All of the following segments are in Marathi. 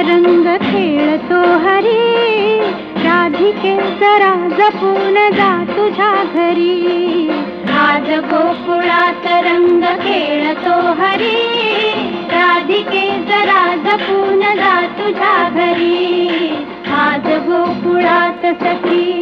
रंग खेळतो हरी, राधिके जरा जपून जा तुझ्या घरी. आज गोकुळात रंग खेळतो हरी, राधिके जरा जपून जा तुझ्या घरी. आज गोकुळात सखी.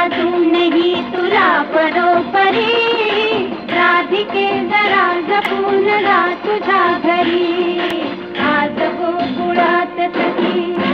अजूनही तुला बरोबरी, राधिके जरा जपून जा तुझ्या घरी. आज गोकुळात सखी.